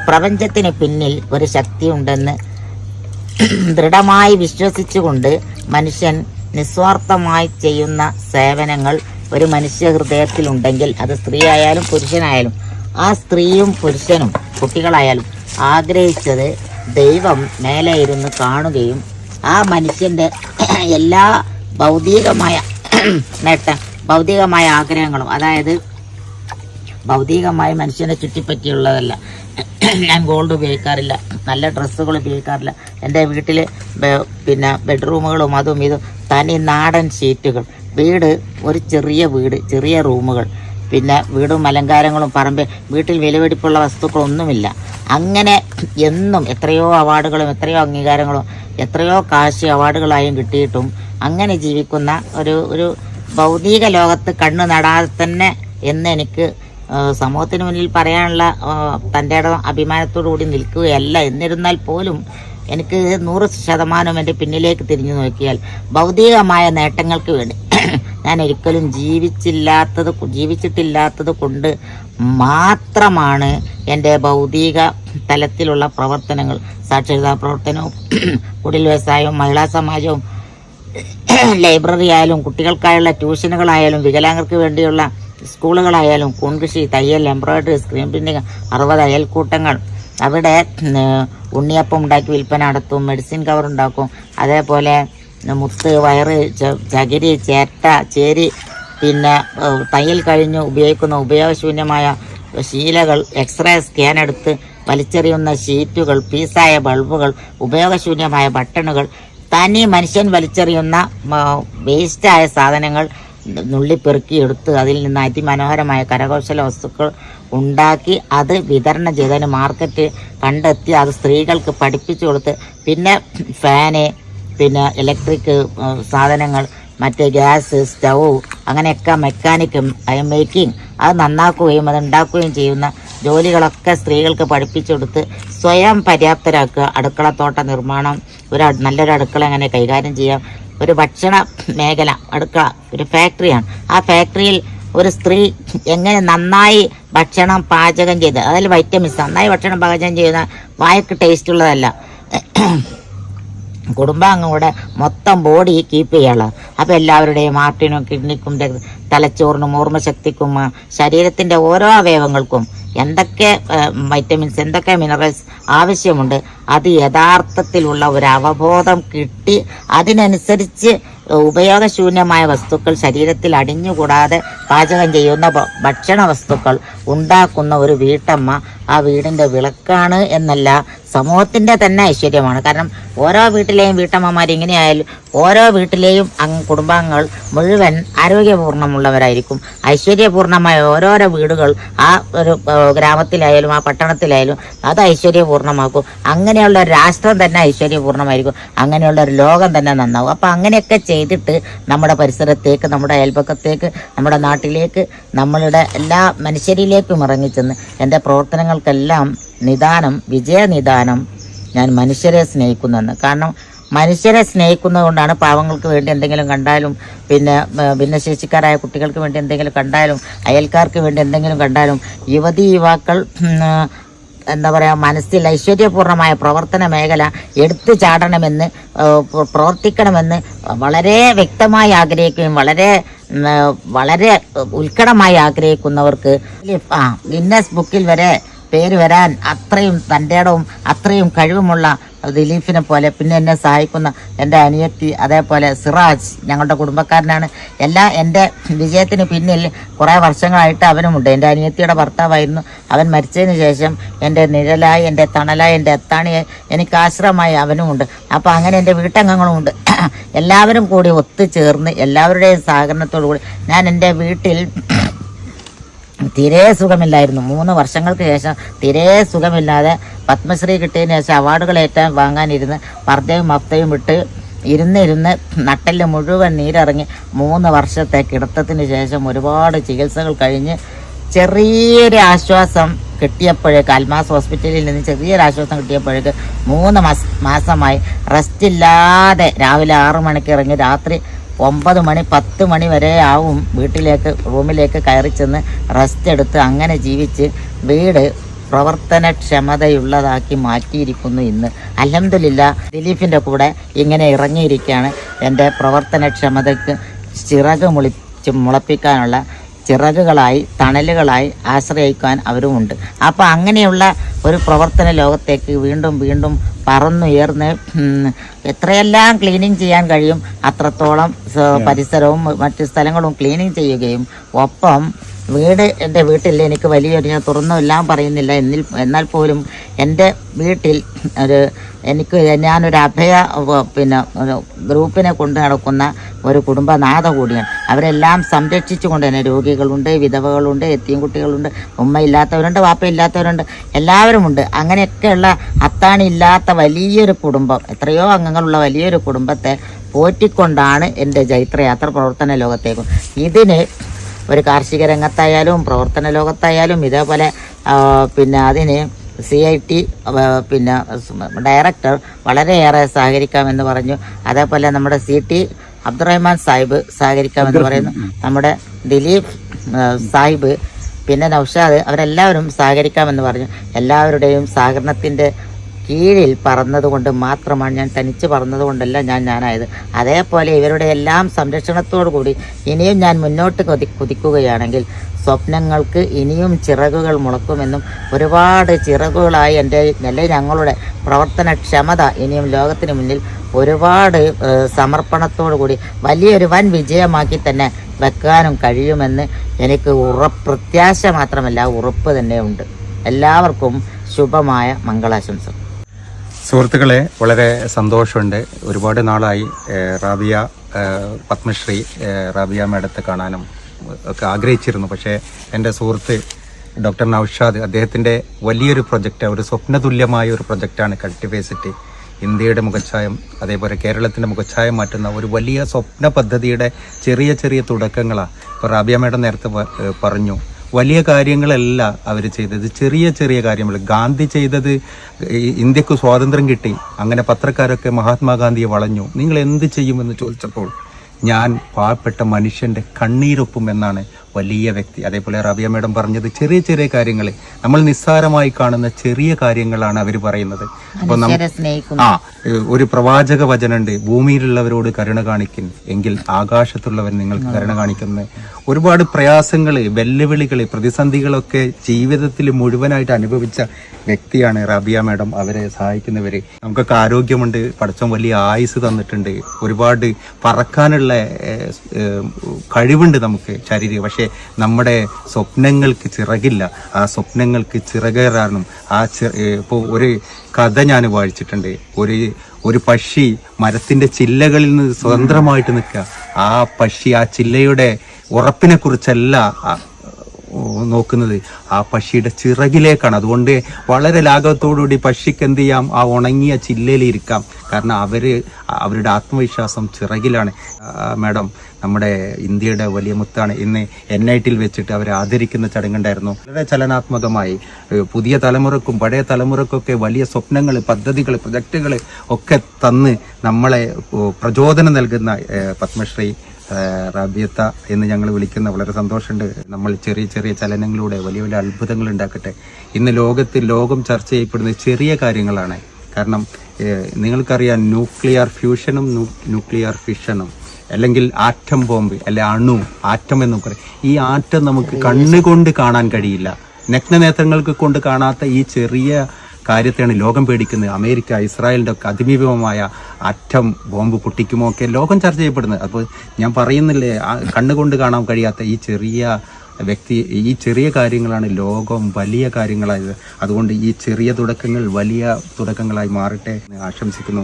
പ്രപഞ്ചത്തിന് പിന്നിൽ ഒരു ശക്തിയുണ്ടെന്ന് ദൃഢമായി വിശ്വസിച്ചുകൊണ്ട് മനുഷ്യൻ നിസ്വാർത്ഥമായി ചെയ്യുന്ന സേവനങ്ങൾ ഒരു മനുഷ്യ ഹൃദയത്തിലുണ്ടെങ്കിൽ, അത് സ്ത്രീ ആയാലും പുരുഷനായാലും, ആ സ്ത്രീയും പുരുഷനും കുട്ടികളായാലും ആഗ്രഹിച്ചത് ദൈവം മേലെ ഇരുന്ന് കാണുകയും ആ മനുഷ്യൻ്റെ എല്ലാ ഭൗതികമായ ഭൗതികമായ ആഗ്രഹങ്ങളും, അതായത് ഭൗതികമായി മനുഷ്യനെ ചുറ്റിപ്പറ്റിയുള്ളതല്ല. ഞാൻ ഗോൾഡ് ഉപയോഗിക്കാറില്ല, നല്ല ഡ്രസ്സുകൾ ഉപയോഗിക്കാറില്ല, എൻ്റെ വീട്ടിൽ പിന്നെ ബെഡ്റൂമുകളും അതും ഇതും തനി നാടൻ ഷീറ്റുകൾ, വീട് ഒരു ചെറിയ വീട്, ചെറിയ റൂമുകൾ, പിന്നെ വീടും അലങ്കാരങ്ങളും പറമ്പ്, വീട്ടിൽ വിലപിടിപ്പുള്ള വസ്തുക്കളൊന്നുമില്ല. അങ്ങനെ എന്നും എത്രയോ അവാർഡുകളും എത്രയോ അംഗീകാരങ്ങളും എത്രയോ കാശ് അവാർഡുകളായും കിട്ടിയിട്ടും അങ്ങനെ ജീവിക്കുന്ന ഒരു ഭൗതിക ലോകത്ത് കണ്ണു നടാതെ തന്നെ എന്ന് എനിക്ക് സമൂഹത്തിന് മുന്നിൽ പറയാനുള്ള തൻ്റെ അഭിമാനത്തോടു കൂടി നിൽക്കുകയല്ല. എന്നിരുന്നാൽ പോലും എനിക്ക് 100% എൻ്റെ പിന്നിലേക്ക് തിരിഞ്ഞു നോക്കിയാൽ ഭൗതികമായ നേട്ടങ്ങൾക്ക് വേണ്ടി ഞാൻ ഒരിക്കലും ജീവിച്ചിട്ടില്ലാത്തത് കൊണ്ട് മാത്രമാണ് എൻ്റെ ഭൗതിക തലത്തിലുള്ള പ്രവർത്തനങ്ങൾ, സാക്ഷരതാ പ്രവർത്തനവും കുടിൽ വ്യവസായവും മഹിളാ സമാജവും ലൈബ്രറി ആയാലും കുട്ടികൾക്കായുള്ള ട്യൂഷനുകളായാലും വികലാംഗർക്ക് വേണ്ടിയുള്ള സ്കൂളുകളായാലും കുൺകൃഷി, തയ്യൽ, എംബ്രോയിഡറി, സ്ക്രീൻ പ്രിന്റിങ്, 60 അയൽക്കൂട്ടങ്ങൾ, അവിടെ ഉണ്ണിയപ്പം ഉണ്ടാക്കി വിൽപ്പന നടത്തും, മെഡിസിൻ കവർ ഉണ്ടാക്കും, അതേപോലെ മുത്ത്, വയറ്, ചകിരി, ചേട്ട, ചേരി, പിന്നെ തയ്യൽ കഴിഞ്ഞ് ഉപയോഗിക്കുന്ന ഉപയോഗശൂന്യമായ ശീലകൾ, എക്സ്റേ സ്കാൻ എടുത്ത് വലിച്ചെറിയുന്ന ഷീറ്റുകൾ, പീസായ ബൾബുകൾ, ഉപയോഗശൂന്യമായ ബട്ടണുകൾ, തനി മനുഷ്യൻ വലിച്ചെറിയുന്ന വേസ്റ്റായ സാധനങ്ങൾ നുള്ളിപ്പെറുക്കിയെടുത്ത് അതിൽ നിന്ന് അതിമനോഹരമായ കരകൗശല വസ്തുക്കൾ ഉണ്ടാക്കി അത് വിതരണം ചെയ്തതിന് മാർക്കറ്റ് കണ്ടെത്തി അത് സ്ത്രീകൾക്ക് പഠിപ്പിച്ചു കൊടുത്ത്, പിന്നെ ഫാന്, പിന്നെ ഇലക്ട്രിക് സാധനങ്ങൾ, മറ്റേ ഗ്യാസ് സ്റ്റൗ, അങ്ങനെയൊക്കെ മെക്കാനിക്കും മേക്കിംഗ്, അത് നന്നാക്കുകയും അത് ഉണ്ടാക്കുകയും ചെയ്യുന്ന ജോലികളൊക്കെ സ്ത്രീകൾക്ക് പഠിപ്പിച്ചു കൊടുത്ത് സ്വയം പര്യാപ്തരാക്കുക. അടുക്കളത്തോട്ട നിർമ്മാണം, നല്ലൊരു അടുക്കള എങ്ങനെ കൈകാര്യം ചെയ്യാം, ഒരു ഭക്ഷണ മേഖല, അടുക്കള ഒരു ഫാക്ടറിയാണ്, ആ ഫാക്ടറിയിൽ ഒരു സ്ത്രീ എങ്ങനെ നന്നായി ഭക്ഷണം പാചകം ചെയ്ത്, അതിൽ വൈറ്റമിൻസ്, നന്നായി ഭക്ഷണം പാചകം ചെയ്യുന്ന വായക്ക് ടേസ്റ്റ് ഉള്ളതല്ല, കുടുംബാംഗങ്ങളുടെ മൊത്തം ബോഡി കീപ്പ് ചെയ്യാനുള്ള. അപ്പോൾ എല്ലാവരുടെയും ഹാർട്ടിനും കിഡ്നിക്കും തലച്ചോറിനും ഓർമ്മശക്തിക്കും ശരീരത്തിൻ്റെ ഓരോ അവയവങ്ങൾക്കും എന്തൊക്കെ വൈറ്റമിൻസ്, എന്തൊക്കെ മിനറൽസ് ആവശ്യമുണ്ട്, അത് യഥാർത്ഥത്തിലുള്ള ഒരു അവബോധം കിട്ടി അതിനനുസരിച്ച് ഉപയോഗശൂന്യമായ വസ്തുക്കൾ ശരീരത്തിൽ അടിഞ്ഞുകൂടാതെ പാചകം ചെയ്യുന്ന ഭക്ഷണ വസ്തുക്കൾ ഉണ്ടാക്കുന്ന ഒരു വീട്ടമ്മ ആ വീടിൻ്റെ വിളക്കാണ് എന്നല്ല, സമൂഹത്തിൻ്റെ തന്നെ ഐശ്വര്യമാണ്. കാരണം ഓരോ വീട്ടിലെയും വീട്ടമ്മമാർ ഇങ്ങനെയായാലും ഓരോ വീട്ടിലെയും കുടുംബാംഗങ്ങൾ മുഴുവൻ ആരോഗ്യപൂർണ്ണമുള്ളവരായിരിക്കും. ഐശ്വര്യപൂർണ്ണമായ ഓരോരോ വീടുകൾ ആ ഒരു ഗ്രാമത്തിലായാലും ആ പട്ടണത്തിലായാലും അത് ഐശ്വര്യപൂർണ്ണമാക്കും. അങ്ങനെയുള്ള ഒരു രാഷ്ട്രം തന്നെ ഐശ്വര്യപൂർണ്ണമായിരിക്കും, അങ്ങനെയുള്ള ഒരു ലോകം തന്നെ നന്നാവും. അപ്പം അങ്ങനെയൊക്കെ ചെയ്തിട്ട് നമ്മുടെ പരിസരത്തേക്ക്, നമ്മുടെ അയൽപക്കത്തേക്ക്, നമ്മുടെ നാട്ടിലേക്ക്, നമ്മളുടെ എല്ലാ മനുഷ്യരിലേക്കും ഇറങ്ങിച്ചെന്ന് എൻ്റെ പ്രവർത്തനങ്ങൾക്കെല്ലാം വിജയനിദാനം ഞാൻ മനുഷ്യരെ സ്നേഹിക്കുന്നെന്ന്. കാരണം മനുഷ്യരെ സ്നേഹിക്കുന്നത് കൊണ്ടാണ് പാവങ്ങൾക്ക് വേണ്ടി എന്തെങ്കിലും കണ്ടാലും, പിന്നെ ഭിന്നശേഷിക്കാരായ കുട്ടികൾക്ക് വേണ്ടി എന്തെങ്കിലും കണ്ടാലും, അയൽക്കാർക്ക് വേണ്ടി എന്തെങ്കിലും കണ്ടാലും, യുവാക്കൾ എന്താ പറയുക, മനസ്സിൽ ഐശ്വര്യപൂർണ്ണമായ പ്രവർത്തന മേഖല എടുത്തു ചാടണമെന്ന്, പ്രവർത്തിക്കണമെന്ന് വളരെ വ്യക്തമായി ആഗ്രഹിക്കുകയും വളരെ ഉത്കടമായി ആഗ്രഹിക്കുന്നവർക്ക് ഗിന്നസ് ബുക്കിൽ വരെ പേര് വരാൻ അത്രയും തൻ്റെ ഇടവും അത്രയും കഴിവുമുള്ള ദിലീപിനെ പോലെ, പിന്നെ എന്നെ സഹായിക്കുന്ന എൻ്റെ അനിയത്തി, അതേപോലെ സിറാജ് ഞങ്ങളുടെ കുടുംബക്കാരനാണ്. എൻ്റെ വിജയത്തിന് പിന്നിൽ കുറേ വർഷങ്ങളായിട്ട് അവനുമുണ്ട്. എൻ്റെ അനിയത്തിയുടെ ഭർത്താവായിരുന്നു. അവൻ മരിച്ചതിന് ശേഷം എൻ്റെ നിഴലായി, എൻ്റെ തണലായി, എൻ്റെ എത്താണിയായി, എനിക്ക് ആശ്രമമായി അവനുമുണ്ട്. അപ്പോൾ അങ്ങനെ എൻ്റെ വീട്ടംഗങ്ങളുമുണ്ട്. എല്ലാവരും കൂടി ഒത്തുചേർന്ന് എല്ലാവരുടെയും സഹകരണത്തോടു കൂടി ഞാൻ എൻ്റെ വീട്ടിൽ തീരെ സുഖമില്ലായിരുന്നു. 3 വർഷങ്ങൾക്ക് ശേഷം തീരെ സുഖമില്ലാതെ പത്മശ്രീ കിട്ടിയതിന് ശേഷം അവാർഡുകൾ വാങ്ങാനിരുന്ന് പർദ്ദയും മഫ്തയും വിട്ട് ഇരുന്ന് നട്ടെല്ല് മുഴുവൻ നീരിറങ്ങി 3 വർഷത്തെ കിടത്തത്തിന് ശേഷം ഒരുപാട് ചികിത്സകൾ കഴിഞ്ഞ് ചെറിയൊരു ആശ്വാസം കിട്ടിയപ്പോഴേക്ക്, അൽമാസ് ഹോസ്പിറ്റലിൽ നിന്ന് ചെറിയൊരു ആശ്വാസം കിട്ടിയപ്പോഴേക്ക് 3 മാസമായി റെസ്റ്റ് ഇല്ലാതെ രാവിലെ 6 മണിക്ക് ഇറങ്ങി രാത്രി 9 മണി 10 മണി വരെ ആവും റൂമിലേക്ക് കയറി ചെന്ന് റെസ്റ്റ് എടുത്ത് അങ്ങനെ ജീവിച്ച് വീട് പ്രവർത്തനക്ഷമതയുള്ളതാക്കി മാറ്റിയിരിക്കുന്നു ഇന്ന്. അൽഹംദുലില്ലാ ദിലീപിൻ്റെ കൂടെ ഇങ്ങനെ ഇറങ്ങിയിരിക്കുകയാണ്. എൻ്റെ പ്രവർത്തനക്ഷമതയ്ക്ക് ചിറക് മുളപ്പിക്കാനുള്ള ചിറകുകളായി തണലുകളായി ആശ്രയിക്കാൻ അവരുമുണ്ട്. അപ്പോൾ അങ്ങനെയുള്ള ഒരു പ്രവർത്തന ലോകത്തേക്ക് വീണ്ടും വീണ്ടും പറന്നുയർന്ന് എത്രയെല്ലാം ക്ലീനിങ് ചെയ്യാൻ കഴിയും അത്രത്തോളം പരിസരവും മറ്റു സ്ഥലങ്ങളും ക്ലീനിങ് ചെയ്യുകയും ഒപ്പം എൻ്റെ വീട്ടിൽ എനിക്ക് വലിയൊരു, ഞാൻ തുറന്നെല്ലാം പറയുന്നില്ല, എന്നാൽ പോലും എൻ്റെ വീട്ടിൽ ഞാനൊരു അഭയ ഒരു ഗ്രൂപ്പിനെ കൊണ്ട് നടക്കുന്ന ഒരു കുടുംബനാഥ കൂടിയാണ്. അവരെല്ലാം സംരക്ഷിച്ചുകൊണ്ട് തന്നെ രോഗികളുണ്ട്, വിധവകളുണ്ട്, എത്തിയും കുട്ടികളുണ്ട്, ഉമ്മയില്ലാത്തവരുണ്ട്, വാപ്പയില്ലാത്തവരുണ്ട്, എല്ലാവരുമുണ്ട്. അങ്ങനെയൊക്കെയുള്ള അത്താണി ഇല്ലാത്ത വലിയൊരു കുടുംബം, എത്രയോ അംഗങ്ങളുള്ള വലിയൊരു കുടുംബത്തെ പോറ്റിക്കൊണ്ടാണ് എൻ്റെ ജൈത്രയാത്ര പ്രവർത്തന ലോകത്തേക്കും. ഇതിന് ഒരു കാർഷിക രംഗത്തായാലും പ്രവർത്തന ലോകത്തായാലും ഇതേപോലെ അതിന് CIT ഡയറക്ടർ വളരെയേറെ സഹകരിക്കാമെന്ന് പറഞ്ഞു. അതേപോലെ നമ്മുടെ CT അബ്ദുറഹ്മാൻ സാഹിബ് സഹകരിക്കാമെന്ന് പറയുന്നു. നമ്മുടെ ദിലീപ് സാഹിബ്, പിന്നെ നൗഷാദ്, അവരെല്ലാവരും സഹകരിക്കാമെന്ന് പറഞ്ഞു. എല്ലാവരുടെയും സഹകരണത്തിൻ്റെ കീഴിൽ പറന്നതുകൊണ്ട് മാത്രമാണ്, ഞാൻ തനിച്ച് പറന്നതുകൊണ്ടല്ല ഞാനായത്. അതേപോലെ ഇവരുടെ എല്ലാം സംരക്ഷണത്തോടു കൂടി ഇനിയും ഞാൻ മുന്നോട്ട് കുതിക്കുകയാണെങ്കിൽ സ്വപ്നങ്ങൾക്ക് ഇനിയും ചിറകുകൾ മുളക്കുമെന്നും ഒരുപാട് ചിറകുകളായി ഞങ്ങളുടെ പ്രവർത്തനക്ഷമത ഇനിയും ലോകത്തിന് മുന്നിൽ ഒരുപാട് സമർപ്പണത്തോടു കൂടി വലിയൊരു വൻ വിജയമാക്കി തന്നെ വെക്കാനും കഴിയുമെന്ന് എനിക്ക് പ്രത്യാശ മാത്രമല്ല ഉറപ്പ് തന്നെയുണ്ട്. എല്ലാവർക്കും ശുഭമായ മംഗളാശംസകൾ. സുഹൃത്തുക്കളെ, വളരെ സന്തോഷമുണ്ട്. ഒരുപാട് നാളായി റാബിയ പത്മശ്രീ റാബിയ മേഡത്തെ കാണാനും ഒക്കെ ആഗ്രഹിച്ചിരുന്നു. പക്ഷേ എൻ്റെ സുഹൃത്ത് ഡോക്ടർ നൗഷാദ്, അദ്ദേഹത്തിൻ്റെ വലിയൊരു പ്രൊജക്റ്റ്, ഒരു സ്വപ്നതുല്യമായ ഒരു പ്രൊജക്റ്റാണ് കൾട്ടിവേഴ്സിറ്റി. ഇന്ത്യയുടെ മുഖച്ഛായം, അതേപോലെ കേരളത്തിൻ്റെ മുഖച്ഛായം മാറ്റുന്ന ഒരു വലിയ സ്വപ്ന പദ്ധതിയുടെ ചെറിയ ചെറിയ തുടക്കങ്ങളാണ്. ഇപ്പോൾ റാബിയ മേഡം നേരത്തെ പറഞ്ഞു, വലിയ കാര്യങ്ങളല്ല അവർ ചെയ്തത്, ചെറിയ ചെറിയ കാര്യങ്ങൾ. ഗാന്ധി ചെയ്തത്, ഇന്ത്യക്ക് സ്വാതന്ത്ര്യം കിട്ടി, അങ്ങനെ പത്രക്കാരൊക്കെ മഹാത്മാഗാന്ധിയെ വളഞ്ഞു. നിങ്ങൾ എന്ത് ചെയ്യുമെന്ന് ചോദിച്ചപ്പോൾ ഞാൻ പാവപ്പെട്ട മനുഷ്യൻ്റെ കണ്ണീരൊപ്പും എന്നാണ് വലിയ വ്യക്തി. അതേപോലെ റാബിയ മേഡം പറഞ്ഞത് ചെറിയ ചെറിയ കാര്യങ്ങൾ, നമ്മൾ നിസ്സാരമായി കാണുന്ന ചെറിയ കാര്യങ്ങളാണ് അവർ പറയുന്നത്. അപ്പോൾ ഒരു പ്രവാചക വചനമുണ്ട്, ഭൂമിയിലുള്ളവരോട് കരുണ കാണിക്കും എങ്കിൽ ആകാശത്തുള്ളവർ നിങ്ങൾക്ക് കരുണ കാണിക്കുന്നത്. ഒരുപാട് പ്രയാസങ്ങൾ, വെല്ലുവിളികൾ, പ്രതിസന്ധികളൊക്കെ ജീവിതത്തിൽ മുഴുവനായിട്ട് അനുഭവിച്ച വ്യക്തിയാണ് റാബിയ മേഡം. അവരെ സഹായിക്കുന്നവര്. നമുക്കൊക്കെ ആരോഗ്യമുണ്ട്, പടച്ചോൻ വലിയ ആയുസ് തന്നിട്ടുണ്ട്, ഒരുപാട് പറക്കാനുള്ള കഴിവുണ്ട് നമുക്ക് ശരീരം. പക്ഷെ നമ്മുടെ സ്വപ്നങ്ങൾക്ക് ചിറകില്ല. ആ സ്വപ്നങ്ങൾക്ക് ചിറകേറാനും ഇപ്പോൾ ഒരു കഥ ഞാൻ വായിച്ചിട്ടുണ്ട്. ഒരു പക്ഷി മരത്തിന്റെ ചില്ലകളിൽ നിന്ന് സ്വതന്ത്രമായിട്ട് നിൽക്കുക. ആ പക്ഷി ആ ചില്ലയുടെ ഉറപ്പിനെ കുറിച്ചല്ല നോക്കുന്നത്, ആ പക്ഷിയുടെ ചിറകിലേക്കാണ്. അതുകൊണ്ട് വളരെ ലാഘവത്തോടുകൂടി പക്ഷിക്ക് എന്ത് ചെയ്യാം, ആ ഉണങ്ങിയ ചില്ലയിൽ ഇരിക്കാം. കാരണം അവരുടെ ആത്മവിശ്വാസം ചിറകിലാണ്. മാഡം, നമ്മുടെ ഇന്ത്യയുടെ വലിയ മുത്താണ്. ഇന്ന് NIT വെച്ചിട്ട് അവരെ ആദരിക്കുന്ന ചടങ്ങുണ്ടായിരുന്നു. വളരെ ചലനാത്മകമായി പുതിയ തലമുറക്കും പഴയ തലമുറക്കൊക്കെ വലിയ സ്വപ്നങ്ങൾ, പദ്ധതികൾ, പ്രൊജക്റ്റുകൾ ഒക്കെ തന്ന് നമ്മളെ പ്രചോദനം നൽകുന്ന പത്മശ്രീ റാബിയത്ത എന്ന് ഞങ്ങൾ വിളിക്കുന്ന വളരെ സന്തോഷമുണ്ട്. നമ്മൾ ചെറിയ ചെറിയ ചലനങ്ങളിലൂടെ വലിയ വലിയ അത്ഭുതങ്ങൾ ഉണ്ടാക്കട്ടെ. ഇന്ന് ലോകം ചർച്ച ചെയ്യപ്പെടുന്ന ചെറിയ കാര്യങ്ങളാണ്. കാരണം നിങ്ങൾക്കറിയാം, ന്യൂക്ലിയർ ഫ്യൂഷനും ന്യൂക്ലിയർ ഫിഷനും, അല്ലെങ്കിൽ ആറ്റം ബോംബ്, അല്ലെ അണു, ആറ്റം എന്ന് പറയും. ഈ ആറ്റം നമുക്ക് കണ്ണുകൊണ്ട് കാണാൻ കഴിയില്ല. നഗ്നനേത്രങ്ങൾക്ക് കൊണ്ട് കാണാത്ത ഈ ചെറിയ കാര്യത്തെയാണ് ലോകം പേടിക്കുന്നത്. അമേരിക്ക, ഇസ്രായേലിൻ്റെ ഒക്കെ അതിഭീമമായ ആറ്റം ബോംബ് പൊട്ടിക്കുമോ ഒക്കെ ലോകം ചർച്ച ചെയ്യപ്പെടുന്നത്. അപ്പോൾ ഞാൻ പറയുന്നില്ലേ, കണ്ണുകൊണ്ട് കാണാൻ കഴിയാത്ത ഈ ചെറിയ കാര്യങ്ങളാണ് ലോകം വലിയ കാര്യങ്ങളായത്. അതുകൊണ്ട് ഈ ചെറിയ തുടക്കങ്ങൾ വലിയ തുടക്കങ്ങളായി മാറട്ടെ എന്ന് ആശംസിക്കുന്നു.